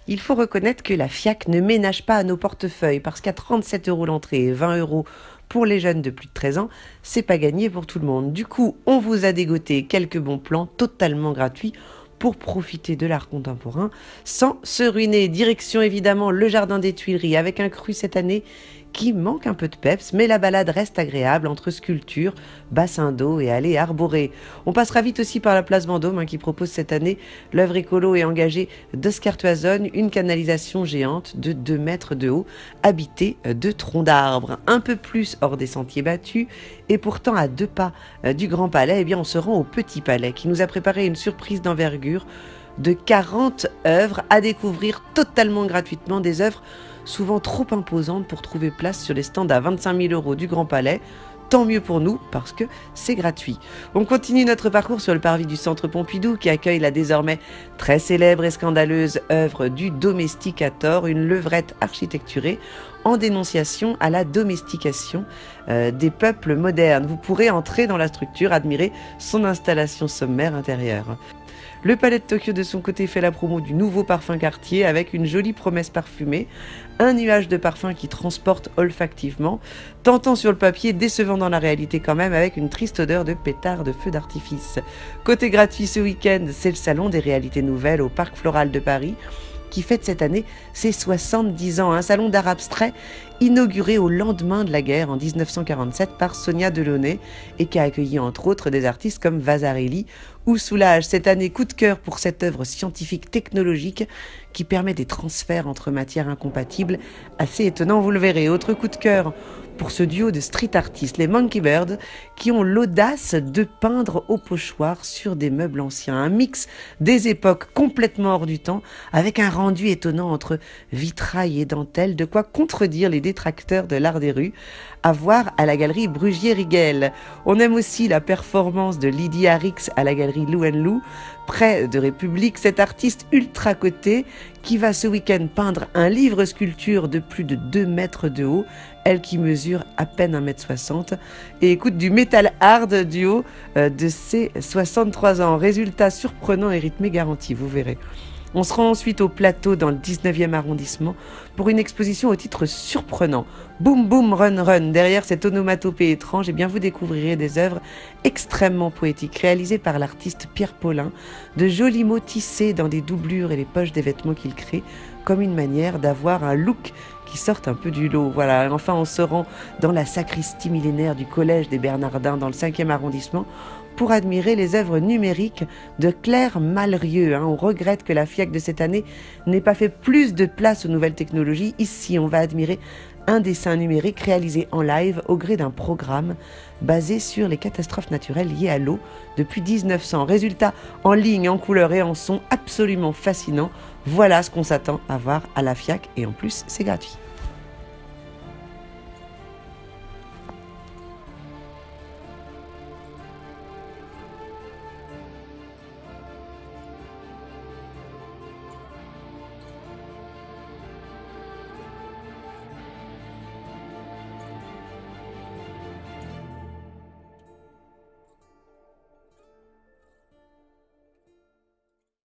Il faut reconnaître que la FIAC ne ménage pas à nos portefeuilles parce qu'à 37 € l'entrée et 20 € pour les jeunes de plus de 13 ans, c'est pas gagné pour tout le monde. Du coup, on vous a dégoté quelques bons plans totalement gratuits pour profiter de l'art contemporain sans se ruiner. Direction évidemment le jardin des Tuileries avec un cru cette année qui manque un peu de peps, mais la balade reste agréable entre sculptures, bassins d'eau et allées arborées. On passera vite aussi par la place Vendôme qui propose cette année l'œuvre écolo et engagée d'Oscar Toisonne, une canalisation géante de 2 mètres de haut, habitée de troncs d'arbres. Un peu plus hors des sentiers battus et pourtant à 2 pas du Grand Palais, eh bien on se rend au Petit Palais qui nous a préparé une surprise d'envergure de 40 œuvres à découvrir totalement gratuitement, des œuvres souvent trop imposantes pour trouver place sur les stands à 25 000 € du Grand Palais. Tant mieux pour nous, parce que c'est gratuit. On continue notre parcours sur le parvis du Centre Pompidou, qui accueille la désormais très célèbre et scandaleuse œuvre du Domesticator, une levrette architecturée en dénonciation à la domestication des peuples modernes. Vous pourrez entrer dans la structure, admirer son installation sommaire intérieure. Le Palais de Tokyo, de son côté, fait la promo du nouveau parfum Cartier avec une jolie promesse parfumée, un nuage de parfum qui transporte olfactivement, tentant sur le papier, décevant dans la réalité quand même, avec une triste odeur de pétard de feu d'artifice. Côté gratuit ce week-end, c'est le Salon des réalités nouvelles au Parc Floral de Paris, qui fête cette année ses 70 ans, un salon d'art abstrait inauguré au lendemain de la guerre en 1947 par Sonia Delaunay et qui a accueilli entre autres des artistes comme Vasarely ou Soulage. Cette année, coup de cœur pour cette œuvre scientifique technologique qui permet des transferts entre matières incompatibles assez étonnants, vous le verrez. Autre coup de cœur pour ce duo de street artistes, les Monkey Birds, qui ont l'audace de peindre au pochoir sur des meubles anciens. Un mix des époques complètement hors du temps, avec un rendu étonnant entre vitrail et dentelle, de quoi contredire les détracteurs de l'art des rues, à voir à la galerie Brugier-Rigel. On aime aussi la performance de Lydie Harrix à la galerie Lou & Lou, près de République, cette artiste ultra cotée qui va ce week-end peindre un livre-sculpture de plus de 2 mètres de haut, elle qui mesure à peine 1,60 m et écoute du metal hard du haut de ses 63 ans. Résultat surprenant et rythmé garanti, vous verrez. On se rend ensuite au Plateau dans le 19e arrondissement pour une exposition au titre surprenant. Boom Boom Run Run. Derrière cette onomatopée étrange, eh bien vous découvrirez des œuvres extrêmement poétiques réalisées par l'artiste Pierre Paulin, de jolis mots tissés dans des doublures et les poches des vêtements qu'il crée, comme une manière d'avoir un look qui sortent un peu du lot. Voilà. Enfin, on se rend dans la sacristie millénaire du Collège des Bernardins dans le 5e arrondissement pour admirer les œuvres numériques de Claire Malrieux. On regrette que la FIAC de cette année n'ait pas fait plus de place aux nouvelles technologies. Ici, on va admirer un dessin numérique réalisé en live au gré d'un programme basé sur les catastrophes naturelles liées à l'eau depuis 1900. Résultat en ligne, en couleur et en son absolument fascinant. Voilà ce qu'on s'attend à voir à la FIAC et en plus, c'est gratuit.